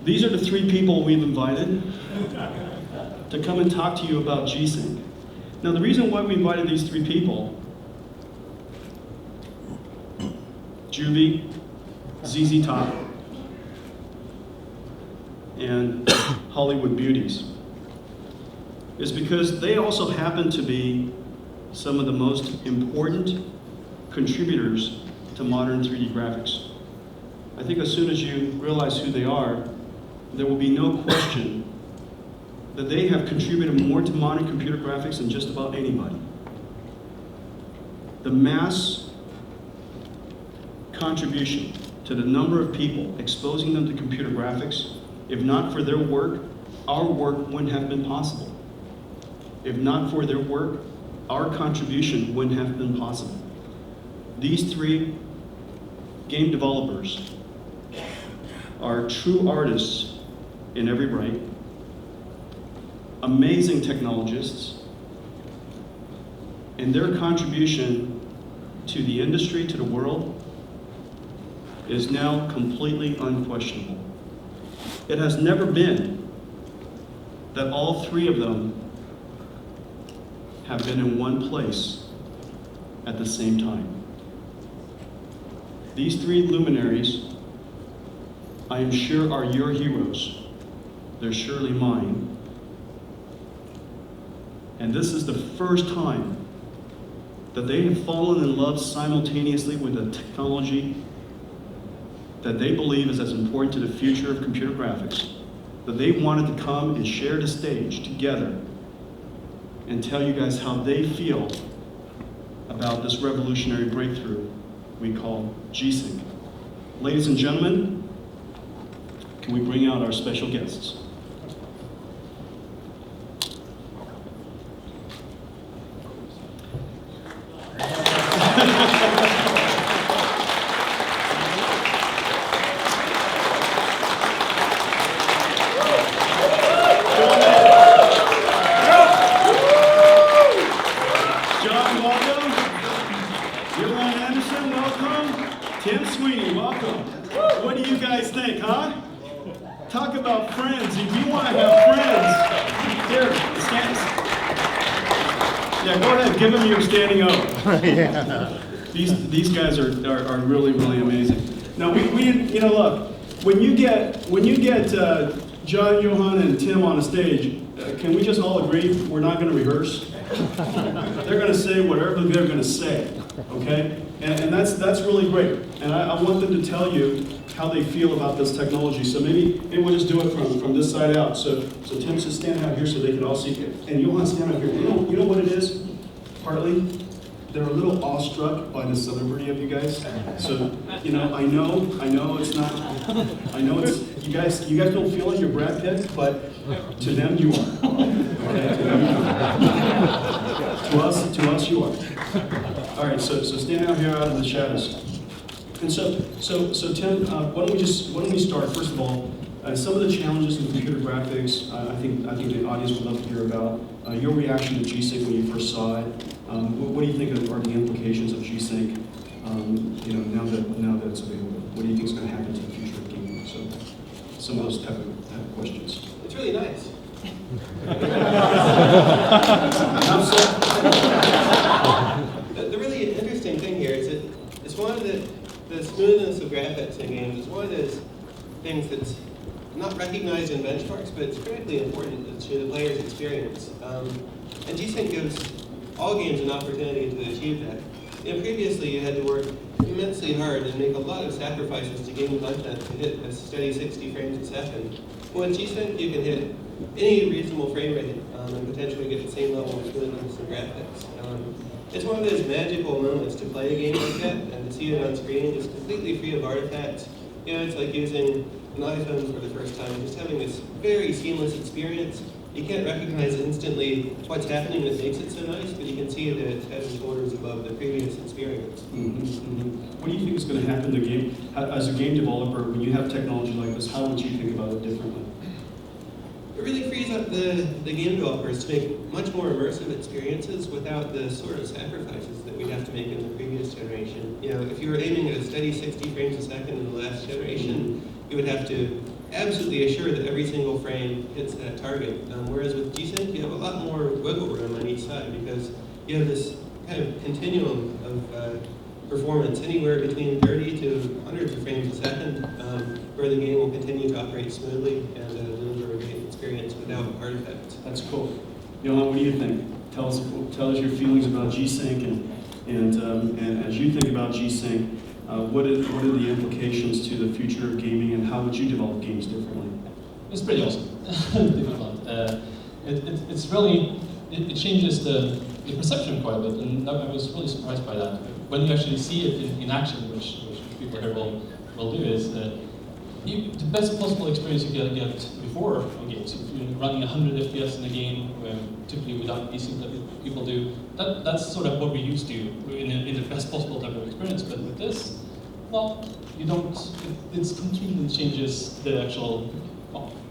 These are the three people we've invited to come and talk to you about G-Sync. Now, the reason why we invited these three people, Juvie, ZZ Top, and Hollywood Beauties, is because they also happen to be some of the most important contributors to modern 3D graphics. I think as soon as you realize who they are, there will be no question that they have contributed more to modern computer graphics than just about anybody. The mass contribution to the number of people exposing them to computer graphics, if not for their work, our work wouldn't have been possible. If not for their work, our contribution wouldn't have been possible. These three game developers are true artists in every right, amazing technologists, and their contribution to the industry, to the world, is now completely unquestionable. It has never been that all three of them have been in one place at the same time. These three luminaries, I am sure, are your heroes. They're surely mine. And this is the first time that they have fallen in love simultaneously with a technology that they believe is as important to the future of computer graphics, that they wanted to come and share the stage together and tell you guys how they feel about this revolutionary breakthrough we call G-Sync. Ladies and gentlemen, can we bring out our special guests? John, welcome. Andersson, welcome. Tim Sweeney, welcome. What do you guys think, huh? Talk about friends. If you want to have friends, here, stand. Yeah, go ahead. Give them your standing O. Yeah. These guys are really, really amazing. Now we look, when you get John, Johan, and Tim on a stage, can we just all agree we're not going to rehearse? They're going to say whatever they're going to say, okay? And that's really great. And I want them to tell you how they feel about this technology. So maybe we'll just do it from this side out. So Tim, just stand out here so they can all see it. And Johan, stand out here. You know what it is? Partly, they're a little awestruck by the celebrity of you guys. So, I know it's not, you guys don't feel like you're Brad Pitt, but to them you are. Okay? To them you are. To us you are. All right, so stand out here out of the shadows. And so Tim, why don't we start, first of all, some of the challenges in computer graphics. I think the audience would love to hear about your reaction to G-Sync when you first saw it. What do you think are the implications of G-Sync? Now that it's available, what do you think is going to happen to the future of gaming? So, some of those type of questions. It's really nice. The really interesting thing here is that it's one of the smoothness of graphics in games is one of those things that's not recognized in benchmarks, but it's critically important to the player's experience. And G-Sync gives all games an opportunity to achieve that. Previously, you had to work immensely hard and make a lot of sacrifices to game content to hit a steady 60 frames a second. With G-Sync, you can hit any reasonable frame rate and potentially get the same level of smoothness and graphics. It's one of those magical moments to play a game like that and to see it on screen just completely free of artifacts. It's like using an iPhone for the first time, just having this very seamless experience. You can't recognize instantly what's happening that makes it so nice, but you can see that it's head and shoulders above the previous experience. Mm-hmm, mm-hmm. What do you think is going to happen to game? As a game developer, when you have technology like this, how would you think about it differently? It really frees up the game developers to make much more immersive experiences without the sort of sacrifices that we'd have to make in the previous generation. If you were aiming at a steady 60 frames a second in the last generation, you would have to absolutely assured that every single frame hits that target. Whereas with G-Sync, you have a lot more wiggle room on each side because you have this kind of continuum of performance, anywhere between 30 to hundreds of frames a second, where the game will continue to operate smoothly and deliver a great experience without artifacts. That's cool. Johan, what do you think? Tell us your feelings about G-Sync, and as you think about G-Sync, what are the implications to the future of gaming, and how would you develop games differently? It's pretty awesome. It's really, it changes the perception quite a bit, and I was really surprised by that. When you actually see it in action, which people here will do, is the best possible experience you get before a game. So if you're running 100 FPS in a game, typically without G-Sync that people do, that's sort of what we're used to in the best possible type of experience. But with this, well, you don't. It completely changes the actual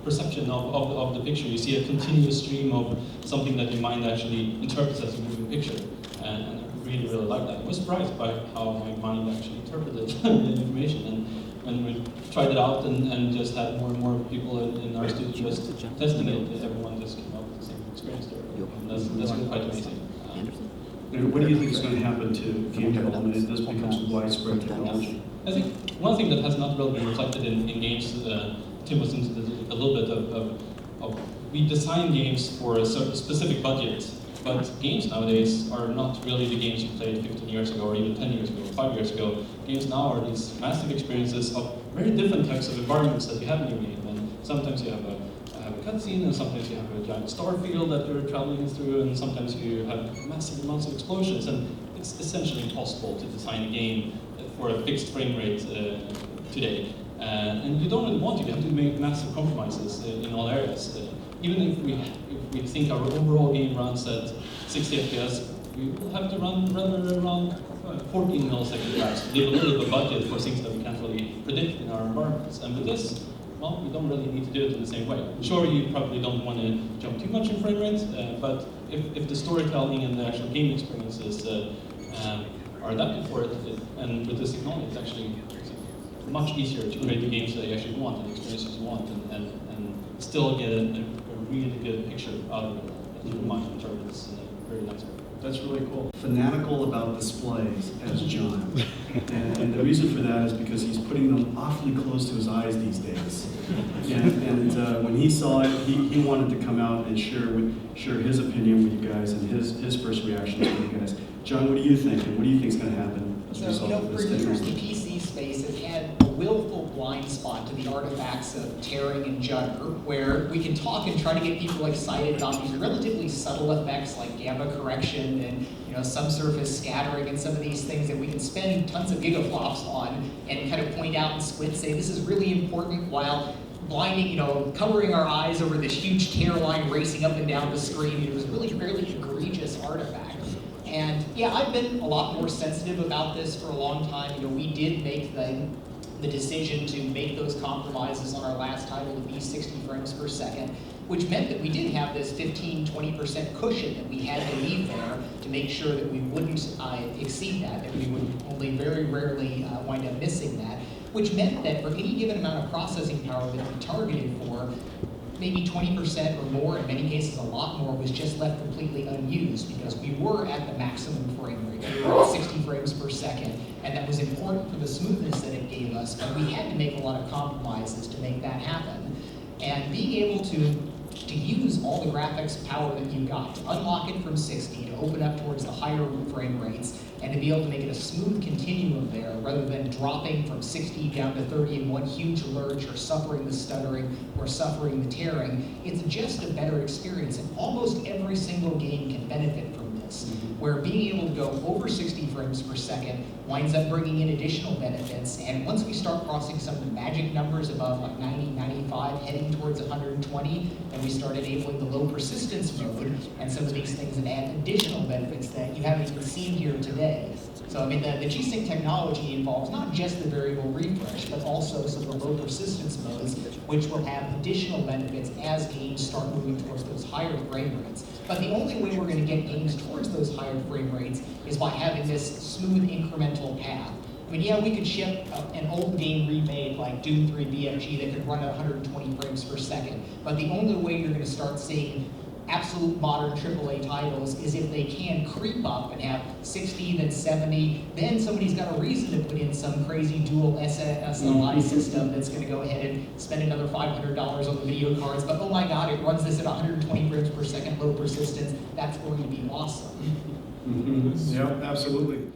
perception of the picture. You see a continuous stream of something that your mind actually interprets as a moving picture, and I really like that. I was surprised by how my mind actually interpreted the information, and when we tried it out and just had more and more people in our studio just testing it, everyone just came up with the same experience there. And that's really quite amazing. What do you think is going to happen to game development if this becomes widespread technology? I think one thing that has not really been reflected in games, Tim was into this a little bit of we design games for a certain specific budget, but games nowadays are not really the games you played 15 years ago or even 10 years ago or 5 years ago. Games now are these massive experiences of very different types of environments that you have in your game. And sometimes you have a cutscene, and sometimes you have a giant star field that you're traveling through, and sometimes you have massive amounts of explosions. And it's essentially impossible to design a game for a fixed frame rate today. And you don't really want to. You have to make massive compromises in all areas. Even if we think our overall game runs at 60 FPS, we will have to run around 14 milliseconds fast. Leave a little bit of a budget for things that we can't really predict in our environments. And with this, well, we don't really need to do it in the same way. Sure, you probably don't want to jump too much in frame rates, but if the storytelling and the actual game experiences are adapted for it, and with this technology, it's actually much easier to create the games that you actually want and the experiences you want, and still get a really good picture out of it that your mind interprets in a very nice way. That's really cool. Fanatical about displays as John. And the reason for that is because he's putting them awfully close to his eyes these days. And when he saw it, he wanted to come out and share his opinion with you guys and his first reactions with you guys. John, what do you think? And what do you think is going to happen as a result of this for years, the technology? PC space has had a willful blind spot to the artifacts of tearing and judder, where we can talk and try to get people excited about these relatively subtle effects like gamma correction and subsurface scattering and some of these things that we can spend tons of gigaflops on and kind of point out and squint, say this is really important, while blinding, covering our eyes over this huge tear line racing up and down the screen. It was really a fairly egregious artifact. And yeah, I've been a lot more sensitive about this for a long time. We did make the decision to make those compromises on our last title to be 60 frames per second, which meant that we did have this 15-20% cushion that we had to leave there to make sure that we wouldn't exceed that we would only very rarely wind up missing that, which meant that for any given amount of processing power that we targeted for, maybe 20% or more, in many cases a lot more, was just left completely unused because we were at the maximum frame rate. We were at 60 frames per second, and that was important for the smoothness that it gave us, but we had to make a lot of compromises to make that happen. And being able to use all the graphics power that you got, to unlock it from 60, to open up towards the higher frame rates, and to be able to make it a smooth continuum there, rather than dropping from 60 down to 30 in one huge lurch, or suffering the stuttering, or suffering the tearing, it's just a better experience, and almost every single game can benefit from this, where being able to go over 60 frames per second winds up bringing in additional benefits, and once we start crossing some of the magic numbers above like 90, 95, heading towards 120, then we start enabling the low persistence mode, and some of these things that add additional benefits that you haven't even seen here today. So I mean, the G-Sync technology involves not just the variable refresh, but also some of the low persistence modes, which will have additional benefits as games start moving towards those higher frame rates. But the only way we're going to get games towards those higher frame rates is by having this smooth incremental path. I mean, yeah, we could ship an old game remade like Doom 3 BFG that could run at 120 frames per second, but the only way you're going to start seeing absolute modern AAA titles is if they can creep up and have 60, then 70, then somebody's got a reason to put in some crazy dual SLI system that's going to go ahead and spend another $500 on the video cards, but oh my god, it runs this at 120 frames per second, low persistence, that's going to be awesome. Yeah, absolutely.